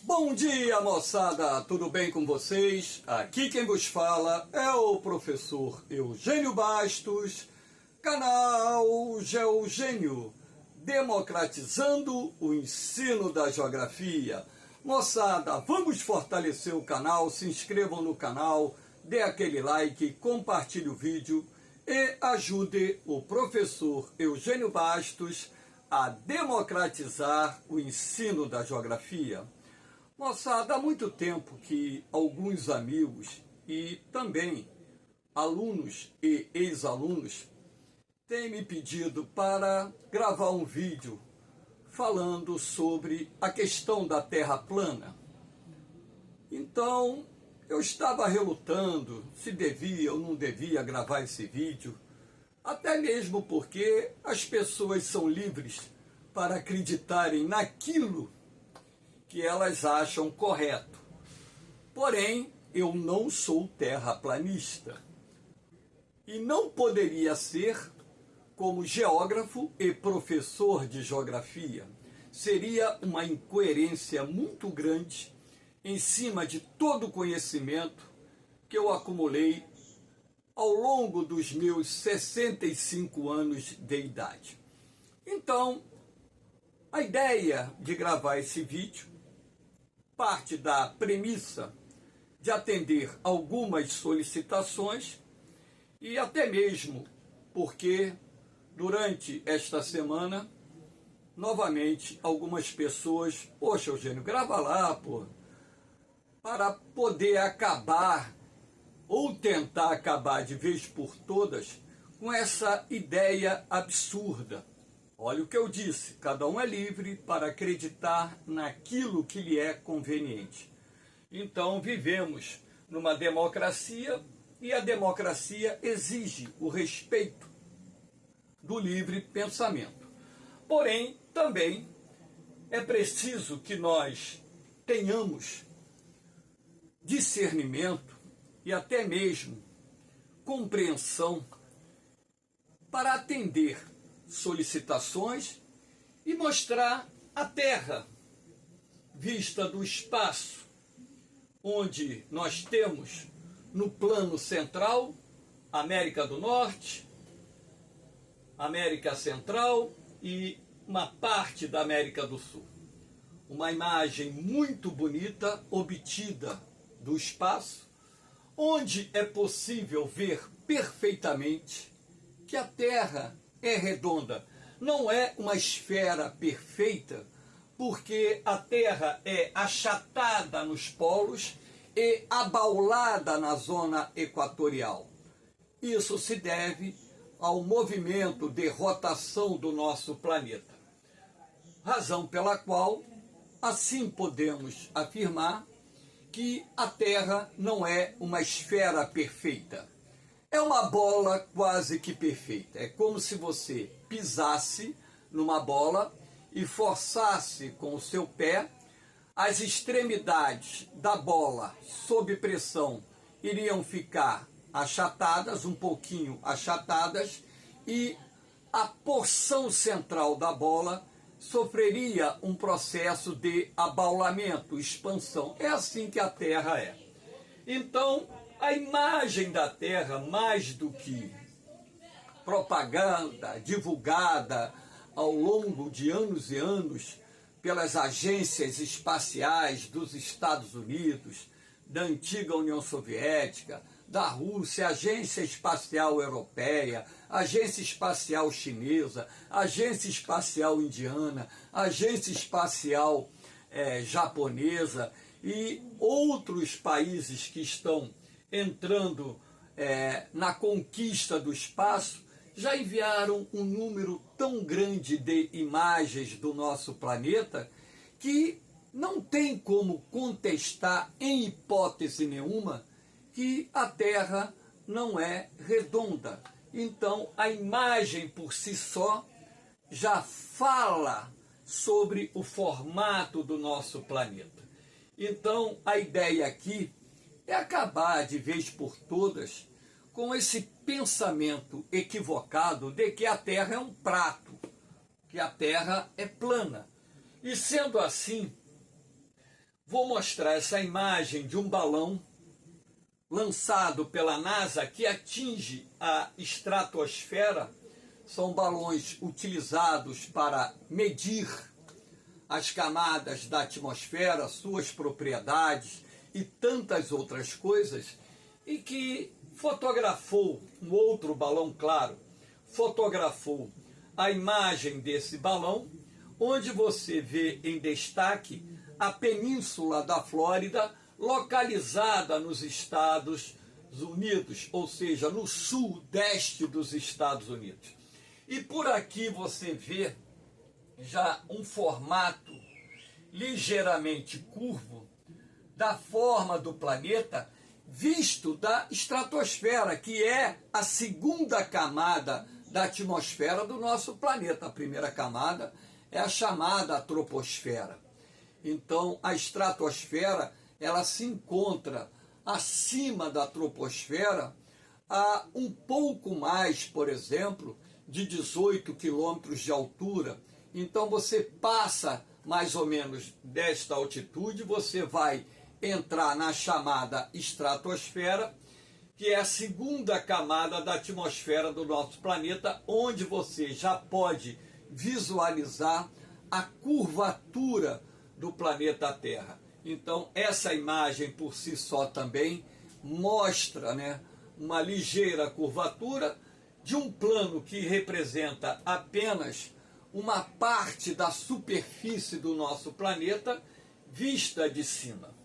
Bom dia, moçada! Tudo bem com vocês? Aqui quem vos fala é o professor Eugênio Bastos, canal Geogênio, democratizando o ensino da geografia. Moçada, vamos fortalecer o canal, se inscrevam no canal, dê aquele like, compartilhe o vídeo e ajude o professor Eugênio Bastos a democratizar o ensino da geografia. Moçada, há muito tempo que alguns amigos e também alunos e ex-alunos têm me pedido para gravar um vídeo falando sobre a questão da Terra plana. Então, eu estava relutando se devia ou não devia gravar esse vídeo, até mesmo porque as pessoas são livres para acreditarem naquilo que elas acham correto. Porém, eu não sou terraplanista. E não poderia ser como geógrafo e professor de geografia. Seria uma incoerência muito grande em cima de todo o conhecimento que eu acumulei ao longo dos meus 65 anos de idade. Então, a ideia de gravar esse vídeo parte da premissa de atender algumas solicitações e até mesmo porque durante esta semana, novamente, algumas pessoas, poxa, Eugênio, grava lá, pô, para poder acabar ou tentar acabar de vez por todas com essa ideia absurda. Olha o que eu disse, cada um é livre para acreditar naquilo que lhe é conveniente. Então vivemos numa democracia e a democracia exige o respeito do livre pensamento. Porém, também é preciso que nós tenhamos discernimento e até mesmo compreensão para atender solicitações e mostrar a Terra vista do espaço, onde nós temos no plano central América do Norte, América Central e uma parte da América do Sul. Uma imagem muito bonita obtida do espaço, onde é possível ver perfeitamente que a Terra é redonda. Não é uma esfera perfeita, porque a Terra é achatada nos polos e abaulada na zona equatorial. Isso se deve ao movimento de rotação do nosso planeta. Razão pela qual, assim podemos afirmar que a Terra não é uma esfera perfeita. É uma bola quase que perfeita. É como se você pisasse numa bola e forçasse com o seu pé, as extremidades da bola sob pressão iriam ficar achatadas, um pouquinho achatadas, e a porção central da bola sofreria um processo de abaulamento, expansão. É assim que a Terra é. Então, a imagem da Terra, mais do que propaganda divulgada ao longo de anos e anos pelas agências espaciais dos Estados Unidos, da antiga União Soviética, da Rússia, Agência Espacial Europeia, Agência Espacial Chinesa, Agência Espacial Indiana, Agência Espacial Japonesa e outros países que estão entrando na conquista do espaço, já enviaram um número tão grande de imagens do nosso planeta que não tem como contestar em hipótese nenhuma que a Terra não é redonda. Então a imagem por si só já fala sobre o formato do nosso planeta. Então a ideia aqui é acabar de vez por todas com esse pensamento equivocado de que a Terra é um prato, que a Terra é plana. E sendo assim, vou mostrar essa imagem de um balão lançado pela NASA que atinge a estratosfera. São balões utilizados para medir as camadas da atmosfera, suas propriedades e tantas outras coisas, e que fotografou um outro balão, claro, fotografou a imagem desse balão, onde você vê em destaque a península da Flórida, localizada nos Estados Unidos, ou seja, no sudeste dos Estados Unidos. E por aqui você vê já um formato ligeiramente curvo da forma do planeta visto da estratosfera, que é a segunda camada da atmosfera do nosso planeta. A primeira camada é a chamada troposfera. Então, a estratosfera, ela se encontra acima da troposfera a um pouco mais, por exemplo, de 18 quilômetros de altura. Então, você passa mais ou menos desta altitude, você vai entrar na chamada estratosfera, que é a segunda camada da atmosfera do nosso planeta, onde você já pode visualizar a curvatura do planeta Terra. Então, essa imagem por si só também mostra, né, uma ligeira curvatura de um plano que representa apenas uma parte da superfície do nosso planeta vista de cima.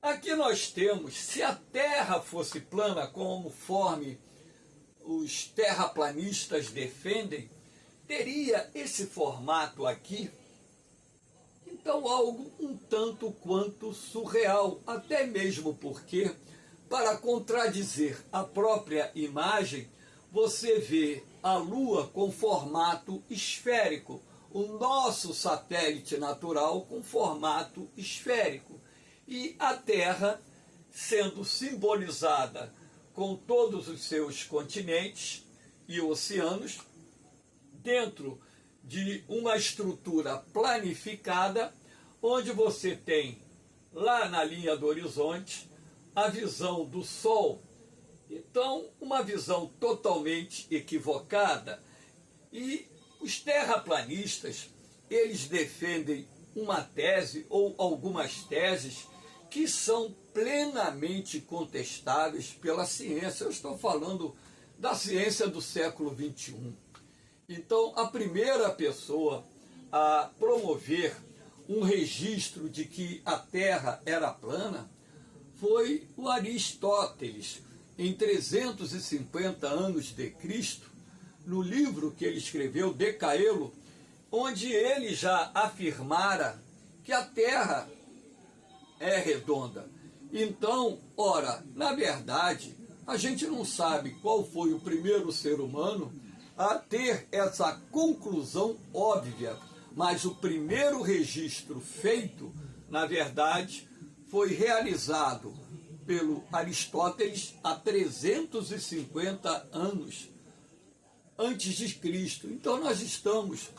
Aqui nós temos, se a Terra fosse plana, conforme os terraplanistas defendem, teria esse formato aqui. Então, algo um tanto quanto surreal, até mesmo porque, para contradizer a própria imagem, você vê a Lua com formato esférico, o nosso satélite natural com formato esférico, e a Terra sendo simbolizada com todos os seus continentes e oceanos, dentro de uma estrutura planificada, onde você tem, lá na linha do horizonte, a visão do Sol. Então, uma visão totalmente equivocada. E os terraplanistas, eles defendem uma tese ou algumas teses que são plenamente contestáveis pela ciência. Eu estou falando da ciência do século XXI. Então, a primeira pessoa a promover um registro de que a Terra era plana foi o Aristóteles, em 350 anos de Cristo, no livro que ele escreveu, De Caelo, onde ele já afirmara que a Terra é redonda. Então, ora, na verdade, a gente não sabe qual foi o primeiro ser humano a ter essa conclusão óbvia, mas o primeiro registro feito, na verdade, foi realizado pelo Aristóteles há 350 anos antes de Cristo. Então nós estamos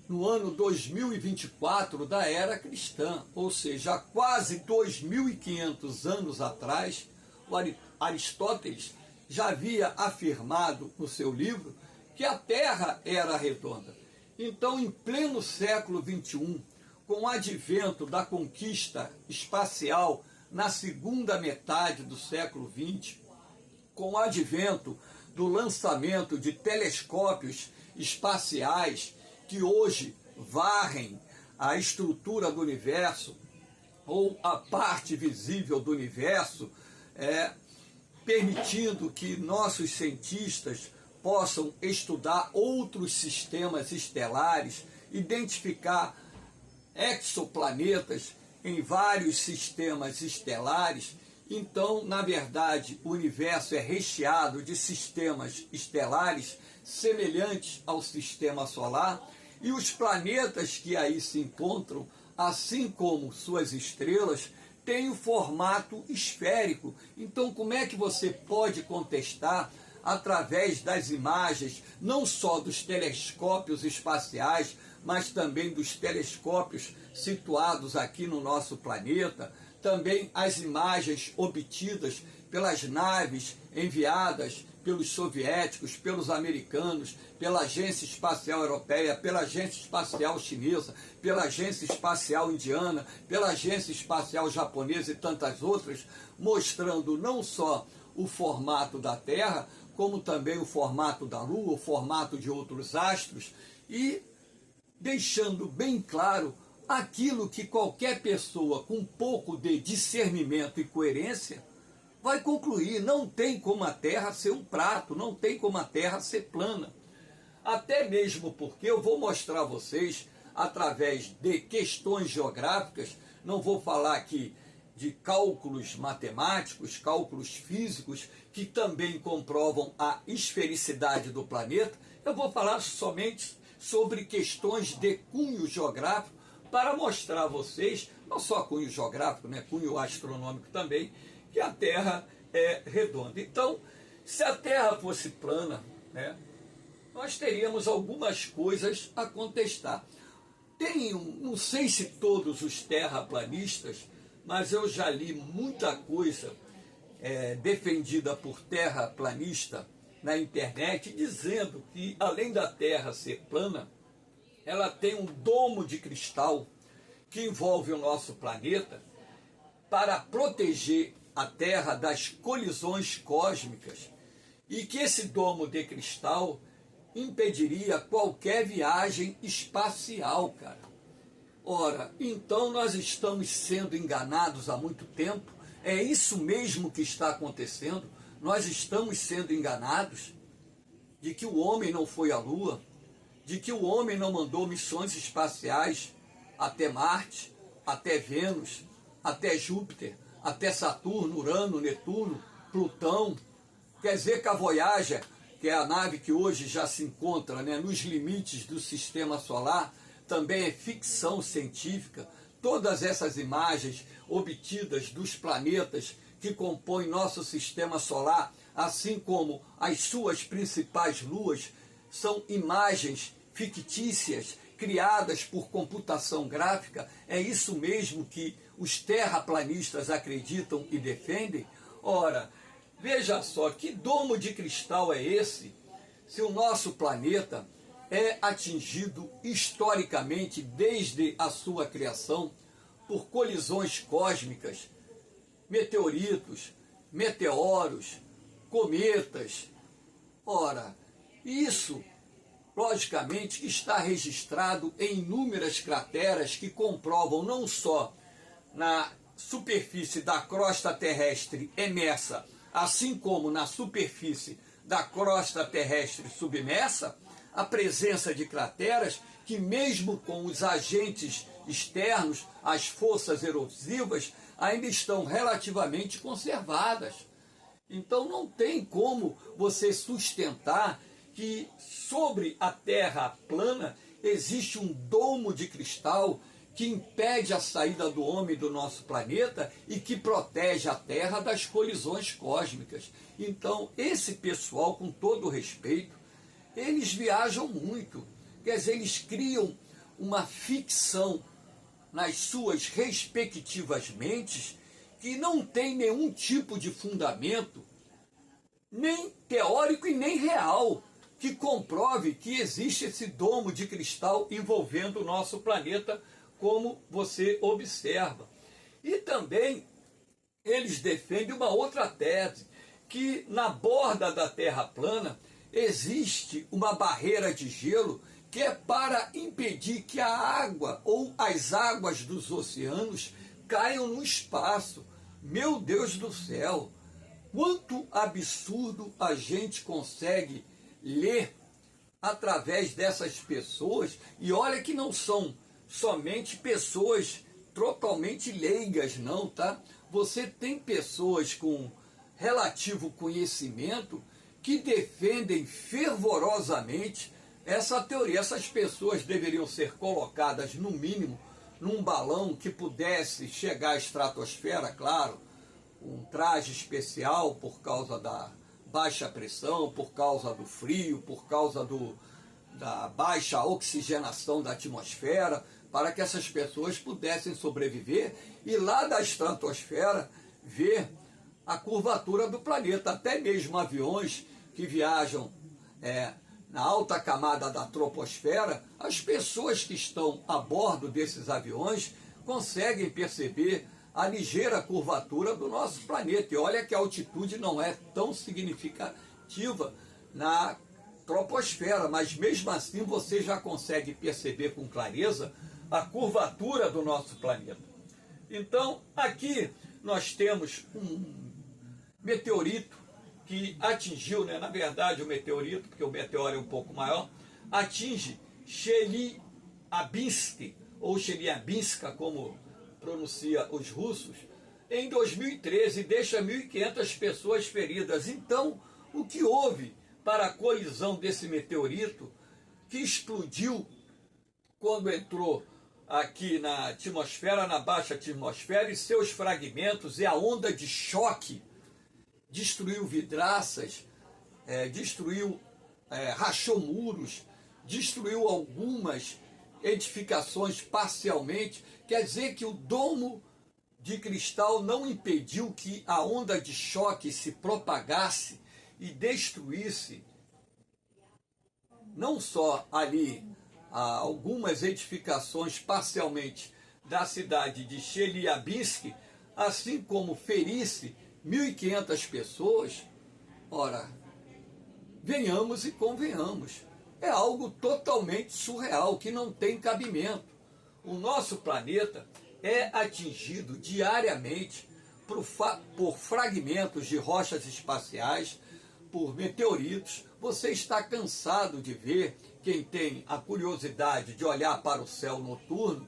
no ano 2024 da era cristã, ou seja, há quase 2.500 anos atrás, o Aristóteles já havia afirmado no seu livro que a Terra era redonda. Então, em pleno século XXI, com o advento da conquista espacial na segunda metade do século XX, com o advento do lançamento de telescópios espaciais que hoje varrem a estrutura do universo, ou a parte visível do universo, permitindo que nossos cientistas possam estudar outros sistemas estelares, identificar exoplanetas em vários sistemas estelares. Então, na verdade, o universo é recheado de sistemas estelares semelhantes ao sistema solar, e os planetas que aí se encontram, assim como suas estrelas, têm o formato esférico. Então, como é que você pode contestar através das imagens, não só dos telescópios espaciais, mas também dos telescópios situados aqui no nosso planeta, também as imagens obtidas pelas naves enviadas pelos soviéticos, pelos americanos, pela Agência Espacial Europeia, pela Agência Espacial Chinesa, pela Agência Espacial Indiana, pela Agência Espacial Japonesa e tantas outras, mostrando não só o formato da Terra, como também o formato da Lua, o formato de outros astros, e deixando bem claro aquilo que qualquer pessoa com um pouco de discernimento e coerência vai concluir: não tem como a Terra ser um prato, não tem como a Terra ser plana. Até mesmo porque eu vou mostrar a vocês, através de questões geográficas, não vou falar aqui de cálculos matemáticos, cálculos físicos, que também comprovam a esfericidade do planeta, eu vou falar somente sobre questões de cunho geográfico, para mostrar a vocês, não só cunho geográfico, né, cunho astronômico também, que a Terra é redonda. Então, se a Terra fosse plana, né, nós teríamos algumas coisas a contestar. Não sei se todos os terraplanistas, mas eu já li muita coisa defendida por terraplanista na internet, dizendo que, além da Terra ser plana, ela tem um domo de cristal que envolve o nosso planeta para proteger a Terra das colisões cósmicas, e que esse domo de cristal impediria qualquer viagem espacial, cara. Ora, então nós estamos sendo enganados há muito tempo? É isso mesmo que está acontecendo? Nós estamos sendo enganados de que o homem não foi à Lua, de que o homem não mandou missões espaciais até Marte, até Vênus, até Júpiter, até Saturno, Urano, Netuno, Plutão. Quer dizer que a Voyager, que é a nave que hoje já se encontra, né, nos limites do sistema solar, também é ficção científica. Todas essas imagens obtidas dos planetas que compõem nosso sistema solar, assim como as suas principais luas, são imagens fictícias, criadas por computação gráfica. É isso mesmo que os terraplanistas acreditam e defendem? Ora, veja só, que domo de cristal é esse, se o nosso planeta é atingido historicamente, desde a sua criação, por colisões cósmicas, meteoritos, meteoros, cometas. Ora, isso logicamente está registrado em inúmeras crateras que comprovam não só na superfície da crosta terrestre emersa, assim como na superfície da crosta terrestre submersa, a presença de crateras que, mesmo com os agentes externos, as forças erosivas, ainda estão relativamente conservadas. Então não tem como você sustentar que sobre a Terra plana existe um domo de cristal que impede a saída do homem do nosso planeta e que protege a Terra das colisões cósmicas. Então, esse pessoal, com todo respeito, eles viajam muito. Quer dizer, eles criam uma ficção nas suas respectivas mentes que não tem nenhum tipo de fundamento, nem teórico e nem real, que comprove que existe esse domo de cristal envolvendo o nosso planeta, como você observa. E também eles defendem uma outra tese, que na borda da Terra plana existe uma barreira de gelo que é para impedir que a água ou as águas dos oceanos caiam no espaço. Meu Deus do céu, quanto absurdo a gente consegue ler através dessas pessoas. E olha que não são somente pessoas totalmente leigas, não, tá? Você tem pessoas com relativo conhecimento que defendem fervorosamente essa teoria. Essas pessoas deveriam ser colocadas, no mínimo, num balão que pudesse chegar à estratosfera, claro, um traje especial por causa da baixa pressão, por causa do frio, por causa da baixa oxigenação da atmosfera, para que essas pessoas pudessem sobreviver e lá da estratosfera ver a curvatura do planeta. Até mesmo aviões que viajam na alta camada da troposfera, as pessoas que estão a bordo desses aviões conseguem perceber a ligeira curvatura do nosso planeta. E olha que a altitude não é tão significativa na troposfera, mas mesmo assim você já consegue perceber com clareza a curvatura do nosso planeta. Então, aqui nós temos um meteorito que atingiu, na verdade o meteorito, porque o meteoro é um pouco maior, atinge Chelyabinsk, ou Chelyabinska, como pronuncia os russos, em 2013, e deixa 1.500 pessoas feridas. Então, o que houve para a colisão desse meteorito, que explodiu quando entrou aqui na atmosfera, na baixa atmosfera, e seus fragmentos e a onda de choque destruiu vidraças, rachou muros, destruiu algumas edificações parcialmente. Quer dizer que o domo de cristal não impediu que a onda de choque se propagasse e destruísse não só ali algumas edificações parcialmente da cidade de Chelyabinsk, assim como ferisse 1.500 pessoas. Ora, venhamos e convenhamos, é algo totalmente surreal, que não tem cabimento. O nosso planeta é atingido diariamente por fragmentos de rochas espaciais, por meteoritos. Você está cansado de ver, quem tem a curiosidade de olhar para o céu noturno,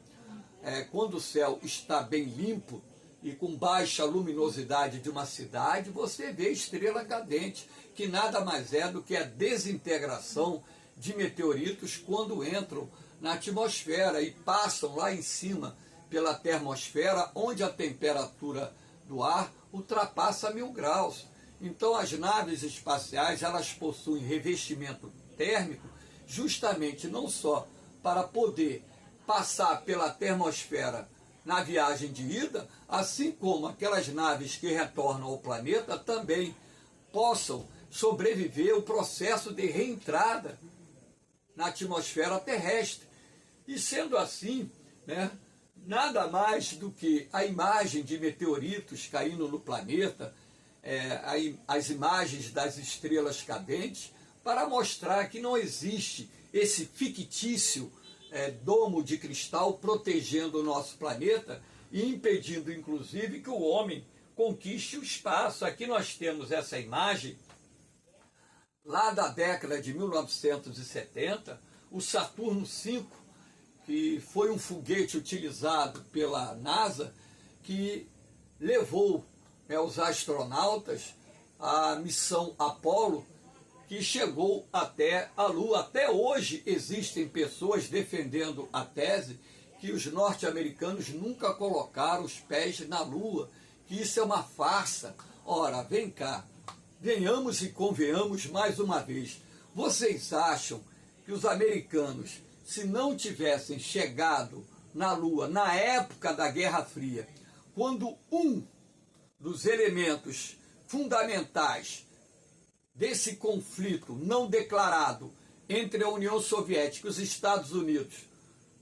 quando o céu está bem limpo e com baixa luminosidade de uma cidade, você vê estrela cadente, que nada mais é do que a desintegração de meteoritos quando entram na atmosfera e passam lá em cima pela termosfera, onde a temperatura do ar ultrapassa 1.000 graus. Então as naves espaciais, elas possuem revestimento térmico justamente não só para poder passar pela termosfera na viagem de ida, assim como aquelas naves que retornam ao planeta também possam sobreviver ao processo de reentrada na atmosfera terrestre. E sendo assim, nada mais do que a imagem de meteoritos caindo no planeta, as imagens das estrelas cadentes, para mostrar que não existe esse fictício domo de cristal protegendo o nosso planeta e impedindo, inclusive, que o homem conquiste o espaço. Aqui nós temos essa imagem lá da década de 1970, o Saturno V, que foi um foguete utilizado pela NASA, que levou os astronautas à missão Apollo, que chegou até a Lua. Até hoje existem pessoas defendendo a tese que os norte-americanos nunca colocaram os pés na Lua, que isso é uma farsa. Ora, vem cá, venhamos e convenhamos mais uma vez. Vocês acham que os americanos, se não tivessem chegado na Lua na época da Guerra Fria, quando um dos elementos fundamentais desse conflito não declarado entre a União Soviética e os Estados Unidos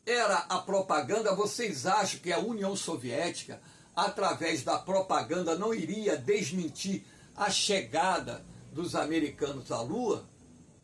era a propaganda, vocês acham que a União Soviética, através da propaganda, não iria desmentir a chegada dos americanos à Lua?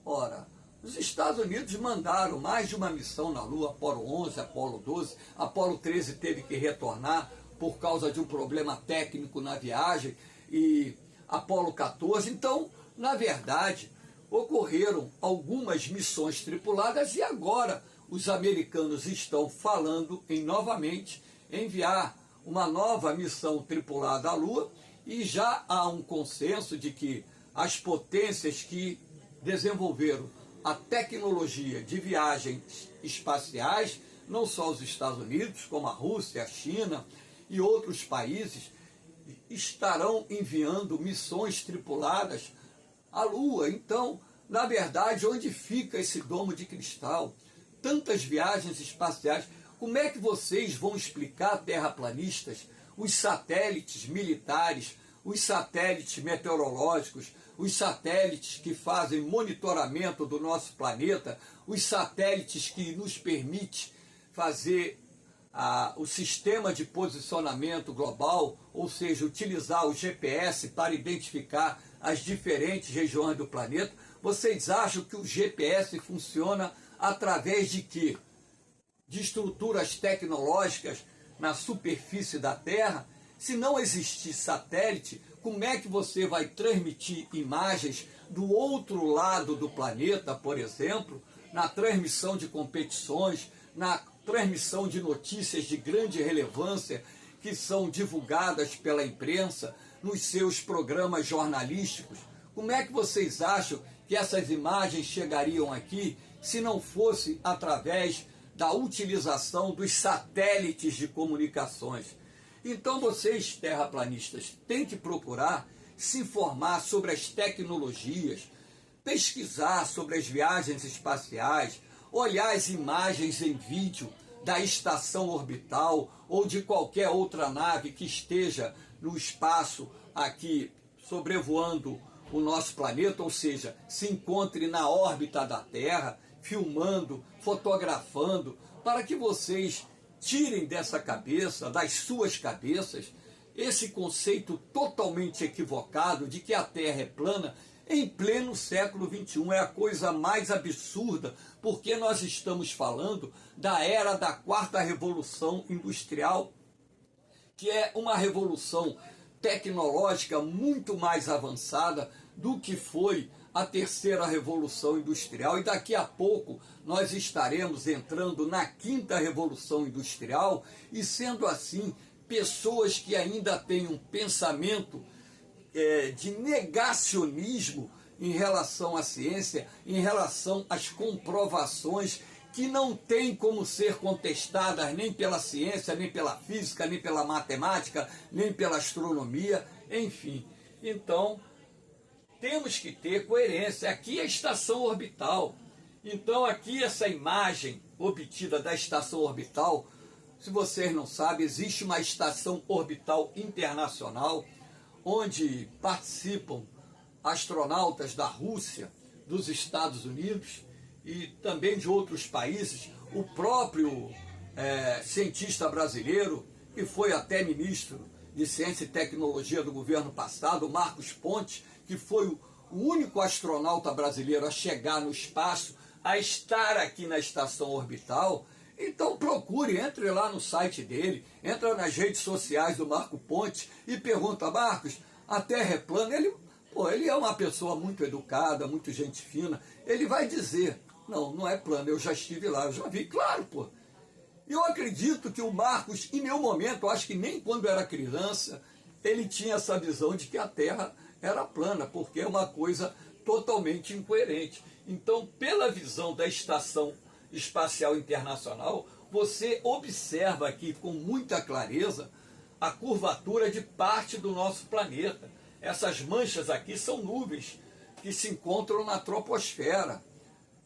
Ora, os Estados Unidos mandaram mais de uma missão na Lua, Apolo 11, Apolo 12, Apolo 13 teve que retornar por causa de um problema técnico na viagem, e Apolo 14, então, na verdade, ocorreram algumas missões tripuladas e agora os americanos estão falando em novamente enviar uma nova missão tripulada à Lua, e já há um consenso de que as potências que desenvolveram a tecnologia de viagens espaciais, não só os Estados Unidos, como a Rússia, a China e outros países, estarão enviando missões tripuladas a Lua. Então, na verdade, onde fica esse domo de cristal? Tantas viagens espaciais. Como é que vocês vão explicar, terraplanistas, os satélites militares, os satélites meteorológicos, os satélites que fazem monitoramento do nosso planeta, os satélites que nos permitem fazer o sistema de posicionamento global, ou seja, utilizar o GPS para identificar as diferentes regiões do planeta? Vocês acham que o GPS funciona através de quê? De estruturas tecnológicas na superfície da Terra? Se não existir satélite, como é que você vai transmitir imagens do outro lado do planeta, por exemplo, na transmissão de competições, na transmissão de notícias de grande relevância que são divulgadas pela imprensa, nos seus programas jornalísticos? Como é que vocês acham que essas imagens chegariam aqui se não fosse através da utilização dos satélites de comunicações? Então vocês, terraplanistas, têm que procurar se informar sobre as tecnologias, pesquisar sobre as viagens espaciais, olhar as imagens em vídeo da estação orbital ou de qualquer outra nave que esteja no espaço aqui sobrevoando o nosso planeta, ou seja, se encontre na órbita da Terra, filmando, fotografando, para que vocês tirem dessa cabeça, das suas cabeças, esse conceito totalmente equivocado de que a Terra é plana em pleno século XXI. É a coisa mais absurda, porque nós estamos falando da era da quarta revolução industrial, que é uma revolução tecnológica muito mais avançada do que foi a terceira revolução industrial, e daqui a pouco nós estaremos entrando na quinta revolução industrial, e sendo assim, pessoas que ainda têm um pensamento de negacionismo em relação à ciência, em relação às comprovações que não têm como ser contestadas nem pela ciência, nem pela física, nem pela matemática, nem pela astronomia, enfim. Então, temos que ter coerência. Aqui é a estação orbital. Então, aqui essa imagem obtida da estação orbital, se vocês não sabem, existe uma estação orbital internacional onde participam astronautas da Rússia, dos Estados Unidos e também de outros países. O próprio cientista brasileiro, que foi até ministro de Ciência e Tecnologia do governo passado, Marcos Pontes, que foi o único astronauta brasileiro a chegar no espaço, a estar aqui na estação orbital. Então procure, entre lá no site dele, entra nas redes sociais do Marco Pontes e pergunta: Marcos, a Terra é plana? Ele é uma pessoa muito educada, muito gente fina, ele vai dizer: não é plana, eu já estive lá, eu já vi. Claro, pô. Eu acredito que o Marcos, em nenhum momento, acho que nem quando era criança, ele tinha essa visão de que a Terra era plana, porque é uma coisa totalmente incoerente. Então, pela visão da Estação Espacial Internacional, você observa aqui com muita clareza a curvatura de parte do nosso planeta. Essas manchas aqui são nuvens que se encontram na troposfera.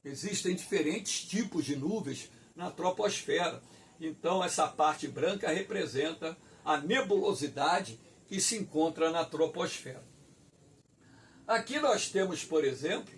Existem diferentes tipos de nuvens na troposfera. Então, essa parte branca representa a nebulosidade que se encontra na troposfera. Aqui nós temos, por exemplo,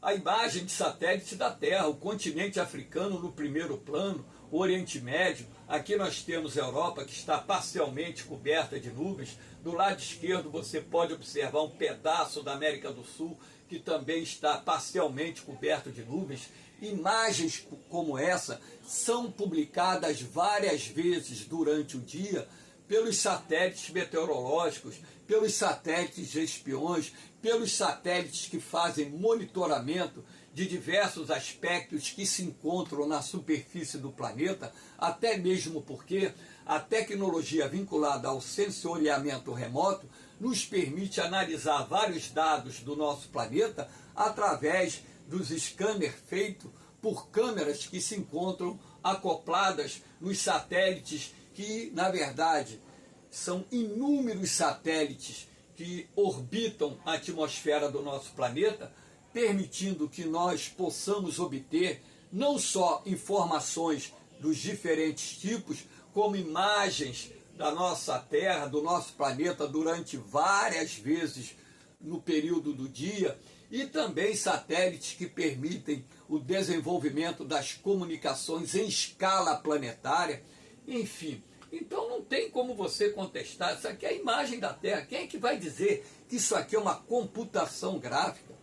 a imagem de satélite da Terra, o continente africano no primeiro plano, o Oriente Médio. Aqui nós temos a Europa, que está parcialmente coberta de nuvens. Do lado esquerdo você pode observar um pedaço da América do Sul, que também está parcialmente coberto de nuvens. Imagens como essa são publicadas várias vezes durante o dia pelos satélites meteorológicos, pelos satélites de espiões, pelos satélites que fazem monitoramento de diversos aspectos que se encontram na superfície do planeta, até mesmo porque a tecnologia vinculada ao sensoriamento remoto nos permite analisar vários dados do nosso planeta através dos scanners feitos por câmeras que se encontram acopladas nos satélites, que na verdade são inúmeros satélites que orbitam a atmosfera do nosso planeta, permitindo que nós possamos obter não só informações dos diferentes tipos, como imagens da nossa Terra, do nosso planeta, durante várias vezes no período do dia, e também satélites que permitem o desenvolvimento das comunicações em escala planetária, enfim. Então não tem como você contestar, isso aqui é a imagem da Terra. Quem é que vai dizer que isso aqui é uma computação gráfica?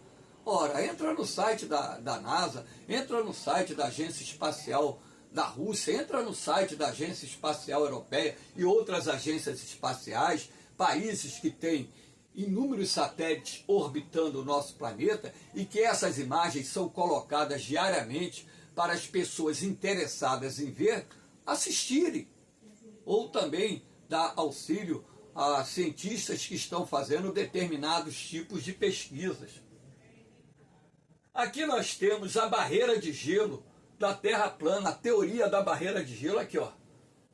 Ora, entra no site da NASA, entra no site da Agência Espacial da Rússia, entra no site da Agência Espacial Europeia e outras agências espaciais, países que têm inúmeros satélites orbitando o nosso planeta e que essas imagens são colocadas diariamente para as pessoas interessadas em ver, assistirem. Ou também dar auxílio a cientistas que estão fazendo determinados tipos de pesquisas. Aqui nós temos a barreira de gelo da Terra plana, a teoria da barreira de gelo, aqui ó,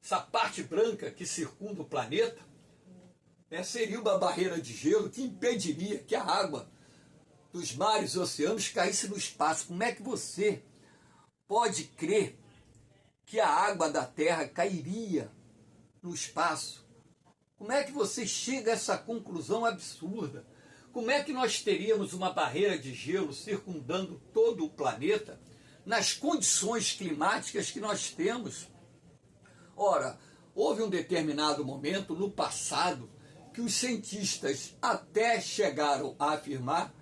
essa parte branca que circunda o planeta, seria uma barreira de gelo que impediria que a água dos mares e oceanos caísse no espaço. Como é que você pode crer que a água da Terra cairia no espaço? Como é que você chega a essa conclusão absurda? Como é que nós teríamos uma barreira de gelo circundando todo o planeta nas condições climáticas que nós temos? Ora, houve um determinado momento no passado que os cientistas até chegaram a afirmar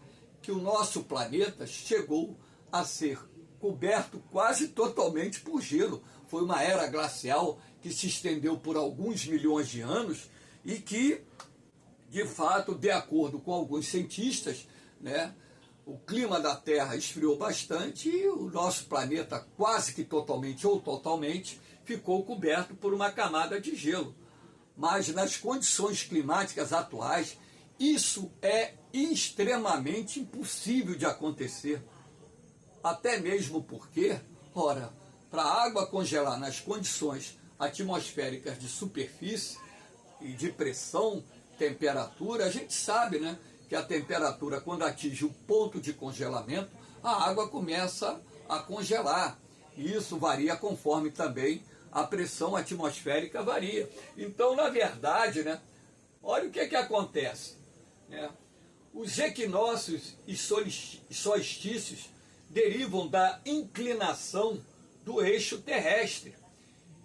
que o nosso planeta chegou a ser coberto quase totalmente por gelo. Foi uma era glacial que se estendeu por alguns milhões de anos e que, de fato, de acordo com alguns cientistas, o clima da Terra esfriou bastante e o nosso planeta quase que totalmente ou totalmente ficou coberto por uma camada de gelo. Mas nas condições climáticas atuais, isso é extremamente impossível de acontecer. Até mesmo porque, ora, para a água congelar nas condições atmosféricas de superfície e de pressão, temperatura, a gente sabe, que a temperatura, quando atinge o ponto de congelamento, a água começa a congelar. E isso varia conforme também a pressão atmosférica varia. Então, na verdade, olha o que acontece. Os equinócios e solstícios derivam da inclinação do eixo terrestre.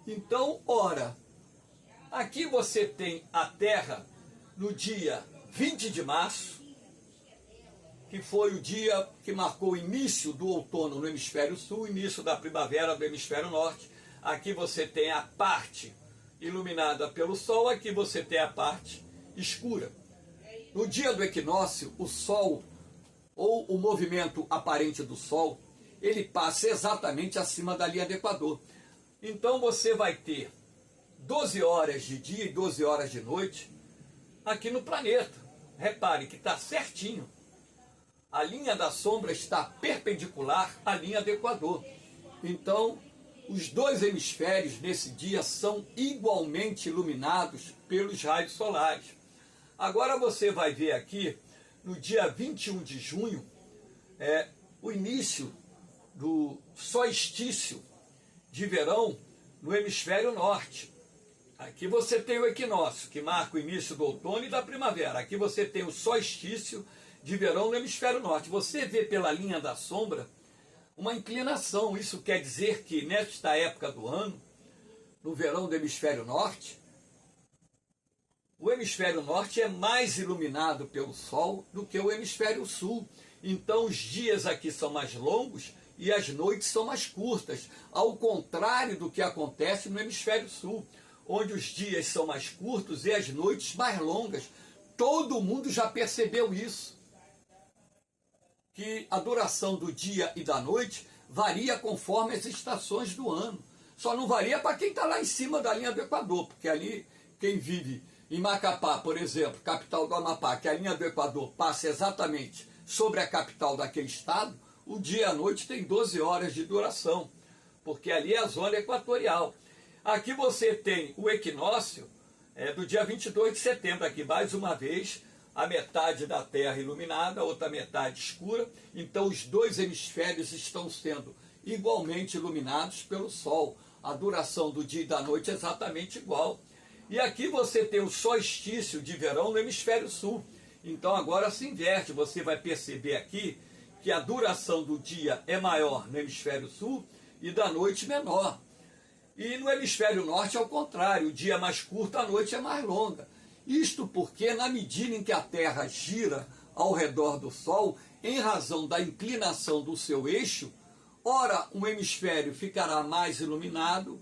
Então, ora, aqui você tem a Terra no dia 20 de março, que foi o dia que marcou o início do outono no hemisfério sul, o início da primavera do hemisfério norte. Aqui você tem a parte iluminada pelo Sol, aqui você tem a parte escura. No dia do equinócio, o Sol, ou o movimento aparente do Sol, ele passa exatamente acima da linha do Equador. Então você vai ter 12 horas de dia e 12 horas de noite aqui no planeta. Repare que está certinho. A linha da sombra está perpendicular à linha do Equador. Então, os dois hemisférios nesse dia são igualmente iluminados pelos raios solares. Agora você vai ver aqui, no dia 21 de junho, o início do solstício de verão no hemisfério norte. Aqui você tem o equinócio, que marca o início do outono e da primavera. Aqui você tem o solstício de verão no hemisfério norte. Você vê pela linha da sombra uma inclinação. Isso quer dizer que nesta época do ano, no verão do hemisfério norte, o hemisfério norte é mais iluminado pelo Sol do que o hemisfério sul. Então os dias aqui são mais longos e as noites são mais curtas, ao contrário do que acontece no hemisfério sul, onde os dias são mais curtos e as noites mais longas. Todo mundo já percebeu isso, que a duração do dia e da noite varia conforme as estações do ano. Só não varia para quem está lá em cima da linha do Equador, porque ali quem vive em Macapá, por exemplo, capital do Amapá, que a linha do Equador passa exatamente sobre a capital daquele estado, o dia e a noite tem 12 horas de duração, porque ali é a zona equatorial. Aqui você tem o equinócio do dia 22 de setembro, aqui mais uma vez, a metade da Terra iluminada, a outra metade escura. Então os dois hemisférios estão sendo igualmente iluminados pelo Sol. A duração do dia e da noite é exatamente igual. E aqui você tem o solstício de verão no hemisfério sul. Então agora se inverte, você vai perceber aqui que a duração do dia é maior no hemisfério sul e da noite menor. E no hemisfério norte é o contrário, o dia é mais curto, a noite é mais longa. Isto porque na medida em que a Terra gira ao redor do Sol, em razão da inclinação do seu eixo, ora um hemisfério ficará mais iluminado,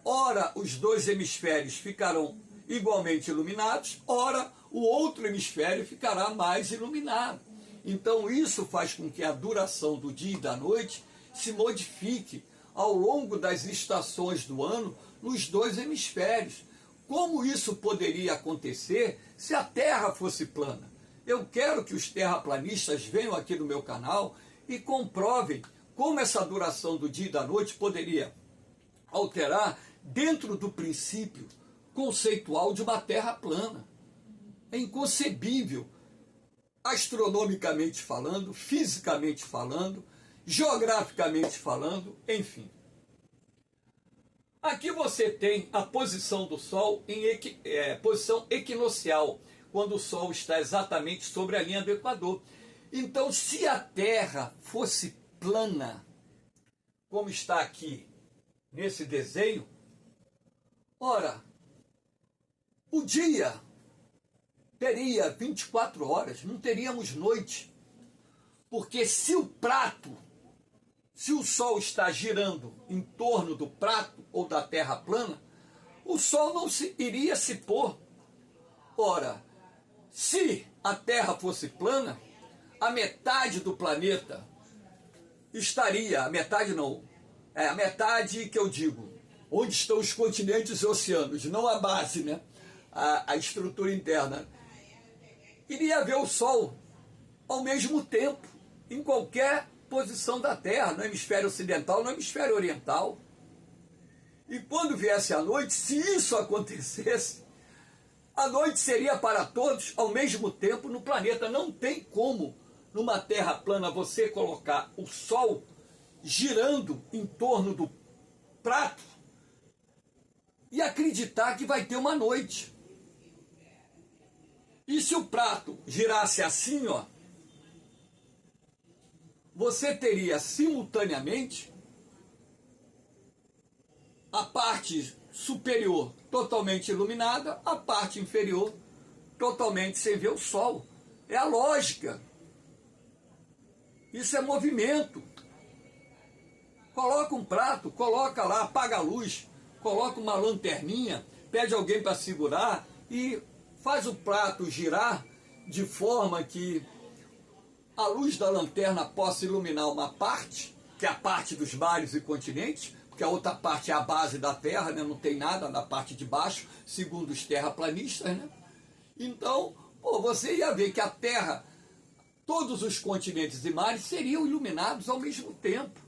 ora os dois hemisférios ficarão igualmente iluminados, ora o outro hemisfério ficará mais iluminado. Então isso faz com que a duração do dia e da noite se modifique ao longo das estações do ano nos dois hemisférios. Como isso poderia acontecer se a Terra fosse plana? Eu quero que os terraplanistas venham aqui no meu canal e comprovem como essa duração do dia e da noite poderia alterar dentro do princípio conceitual de uma Terra plana. É inconcebível, astronomicamente falando, fisicamente falando, geograficamente falando, enfim. Aqui você tem a posição do Sol em posição equinocial, quando o Sol está exatamente sobre a linha do Equador. Então, se a Terra fosse plana, como está aqui nesse desenho, ora, o dia teria 24 horas, não teríamos noite. Porque se o Sol está girando em torno do prato ou da Terra plana, o Sol não iria se pôr. Ora, se a Terra fosse plana, a metade do planeta estaria, a metade que eu digo, onde estão os continentes e oceanos, não a base, né? A estrutura interna. Iria ver o Sol ao mesmo tempo, em qualquer posição da Terra, no hemisfério ocidental, no hemisfério oriental. E quando viesse a noite, se isso acontecesse, a noite seria para todos ao mesmo tempo no planeta. Não tem como, numa Terra plana, você colocar o Sol girando em torno do prato e acreditar que vai ter uma noite. E se o prato girasse assim, ó, você teria simultaneamente a parte superior totalmente iluminada, a parte inferior totalmente sem ver o Sol. É a lógica. Isso é movimento. Coloca um prato, coloca lá, apaga a luz, coloca uma lanterninha, pede alguém para segurar e faz o prato girar de forma que a luz da lanterna possa iluminar uma parte, que é a parte dos mares e continentes, porque a outra parte é a base da Terra, né? Não tem nada na parte de baixo, segundo os terraplanistas, né? Então, você ia ver que a Terra, todos os continentes e mares seriam iluminados ao mesmo tempo.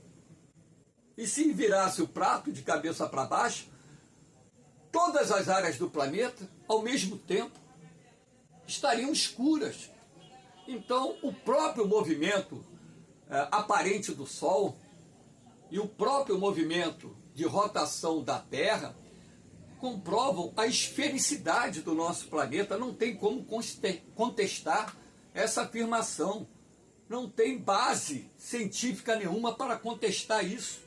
E se virasse o prato de cabeça para baixo, todas as áreas do planeta, ao mesmo tempo, estariam escuras. Então, o próprio movimento aparente do Sol e o próprio movimento de rotação da Terra comprovam a esfericidade do nosso planeta. Não tem como contestar essa afirmação. Não tem base científica nenhuma para contestar isso.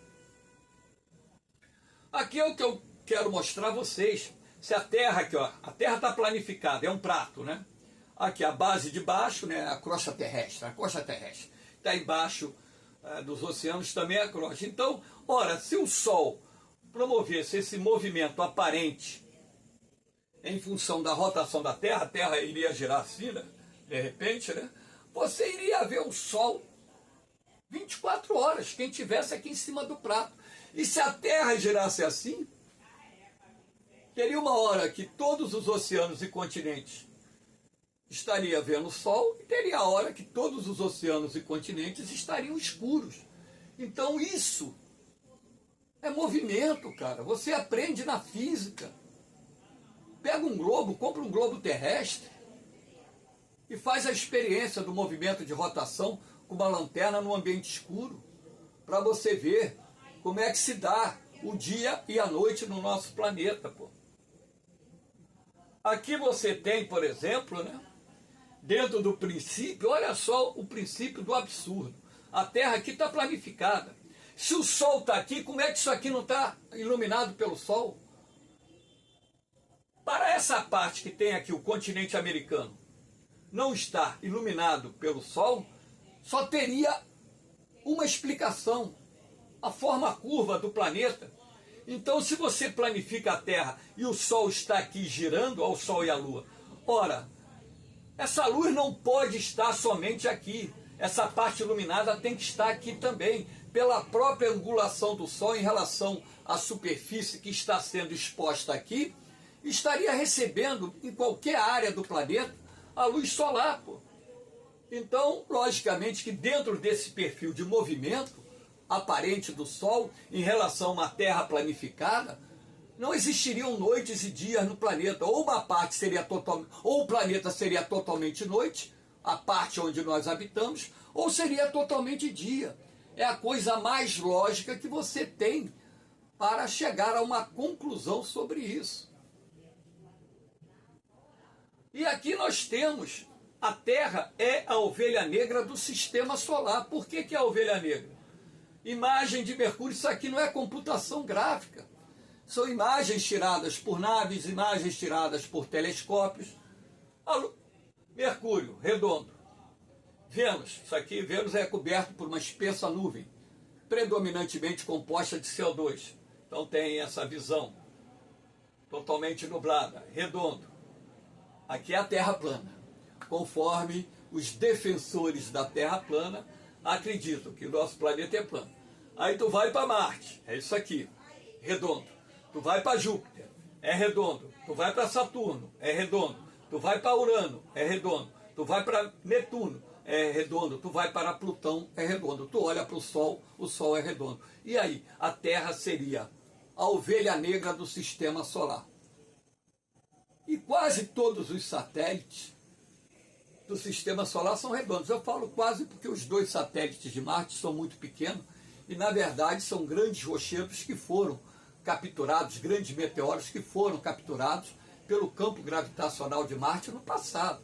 Aqui é o que eu quero mostrar a vocês. Se a Terra aqui, ó, a Terra está planificada, é um prato, né? Aqui a base de baixo, né, a crosta terrestre, está embaixo dos oceanos também a crosta. Então, ora, se o Sol promovesse esse movimento aparente em função da rotação da Terra, a Terra iria girar assim, né, de repente, né, você iria ver o Sol 24 horas, quem estivesse aqui em cima do prato. E se a Terra girasse assim, teria uma hora que todos os oceanos e continentes estaria vendo o Sol e teria a hora que todos os oceanos e continentes estariam escuros. Então isso é movimento, cara. Você aprende na física. Pega um globo, compra um globo terrestre e faz a experiência do movimento de rotação com uma lanterna no ambiente escuro, para você ver como é que se dá o dia e a noite no nosso planeta, pô. Aqui você tem, por exemplo, né, dentro do princípio, olha só o princípio do absurdo. A Terra aqui está planificada. Se o Sol está aqui, como é que isso aqui não está iluminado pelo Sol? Para essa parte que tem aqui o continente americano não estar iluminado pelo Sol, só teria uma explicação: a forma curva do planeta. Então, se você planifica a Terra e o Sol está aqui girando, ao Sol e a Lua, ora, essa luz não pode estar somente aqui. Essa parte iluminada tem que estar aqui também, pela própria angulação do Sol em relação à superfície que está sendo exposta aqui, estaria recebendo em qualquer área do planeta a luz solar, pô. Então, logicamente que dentro desse perfil de movimento aparente do Sol em relação a uma Terra planificada, não existiriam noites e dias no planeta. Ou uma parte seria totalmente, ou o planeta seria totalmente noite, a parte onde nós habitamos, ou seria totalmente dia. É a coisa mais lógica que você tem para chegar a uma conclusão sobre isso. E aqui nós temos, a Terra é a ovelha negra do sistema solar. Por que que é a ovelha negra? Imagem de Mercúrio, isso aqui não é computação gráfica. São imagens tiradas por naves, imagens tiradas por telescópios. Mercúrio, redondo. Vênus, isso aqui, Vênus é coberto por uma espessa nuvem, predominantemente composta de CO2. Então tem essa visão totalmente nublada, redondo. Aqui é a Terra plana, conforme os defensores da Terra plana acreditam que o nosso planeta é plano. Aí tu vai para Marte, é isso aqui, redondo. Tu vai para Júpiter, é redondo. Tu vai para Saturno, é redondo. Tu vai para Urano, é redondo. Tu vai para Netuno, é redondo. Tu vai para Plutão, é redondo. Tu olha para o Sol é redondo. E aí, a Terra seria a ovelha negra do sistema solar. E quase todos os satélites do sistema solar são redondos. Eu falo quase porque os 2 satélites de Marte são muito pequenos e, na verdade, são grandes rochedos que foram capturados, grandes meteoros que foram capturados pelo campo gravitacional de Marte no passado.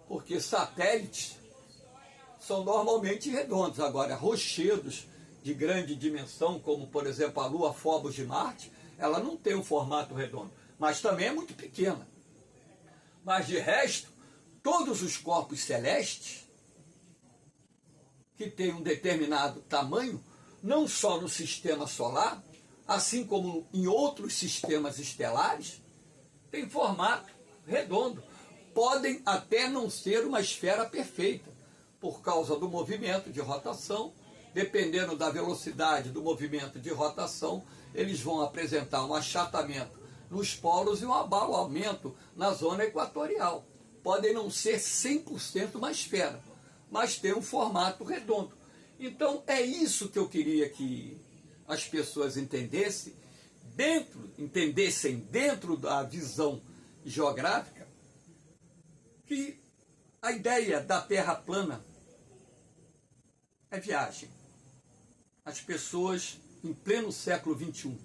Porque satélites são normalmente redondos. Agora, rochedos de grande dimensão, como, por exemplo, a Lua Phobos de Marte, ela não tem um formato redondo, mas também é muito pequena. Mas, de resto, todos os corpos celestes que têm um determinado tamanho, não só no sistema solar, assim como em outros sistemas estelares, têm formato redondo. Podem até não ser uma esfera perfeita, por causa do movimento de rotação. Dependendo da velocidade do movimento de rotação, eles vão apresentar um achatamento nos polos e um abalamento na zona equatorial. Podem não ser 100% uma esfera, mas ter um formato redondo. Então é isso que eu queria que as pessoas entendessem dentro da visão geográfica, que a ideia da Terra plana é viagem. As pessoas em pleno século XXI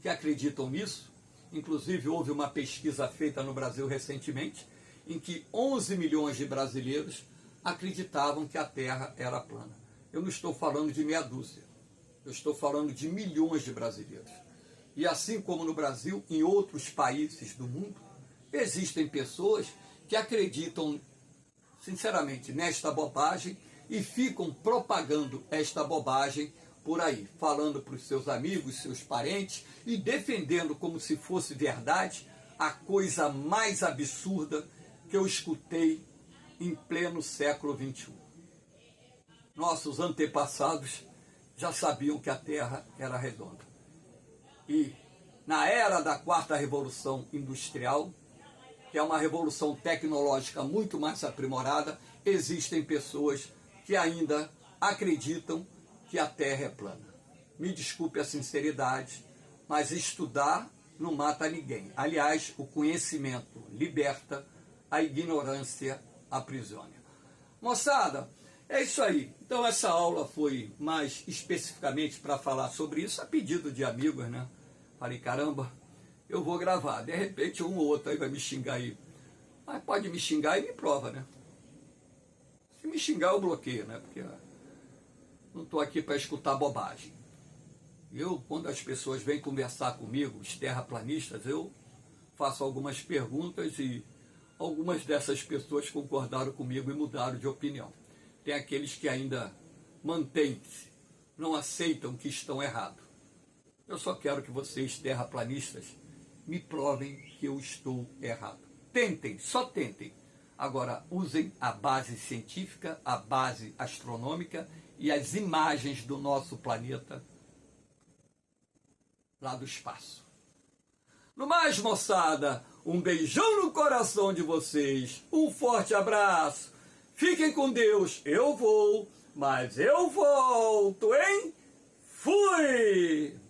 que acreditam nisso, inclusive houve uma pesquisa feita no Brasil recentemente, em que 11 milhões de brasileiros acreditavam que a Terra era plana. Eu não estou falando de meia dúzia, eu estou falando de milhões de brasileiros. E assim como no Brasil, em outros países do mundo, existem pessoas que acreditam sinceramente nesta bobagem e ficam propagando esta bobagem por aí, falando para os seus amigos, seus parentes e defendendo como se fosse verdade a coisa mais absurda que eu escutei em pleno século XXI. Nossos antepassados já sabiam que a Terra era redonda. E na era da quarta revolução industrial, que é uma revolução tecnológica muito mais aprimorada, existem pessoas que ainda acreditam que a Terra é plana. Me desculpe a sinceridade, mas estudar não mata ninguém. Aliás, o conhecimento liberta, a ignorância aprisione. Moçada, é isso aí. Então essa aula foi mais especificamente para falar sobre isso, a pedido de amigos, né? Falei, caramba, eu vou gravar. De repente um ou outro aí vai me xingar aí. Mas pode me xingar e me prova, né? Se me xingar eu bloqueio, né? Porque não estou aqui para escutar bobagem. Eu, quando as pessoas vêm conversar comigo, os terraplanistas, eu faço algumas perguntas e algumas dessas pessoas concordaram comigo e mudaram de opinião. Tem aqueles que ainda mantêm-se, não aceitam que estão errados. Eu só quero que vocês, terraplanistas, me provem que eu estou errado. Tentem, só tentem. Agora, usem a base científica, a base astronômica e as imagens do nosso planeta lá do espaço. No mais, moçada, um beijão no coração de vocês, um forte abraço, fiquem com Deus, eu vou, mas eu volto, hein? Fui!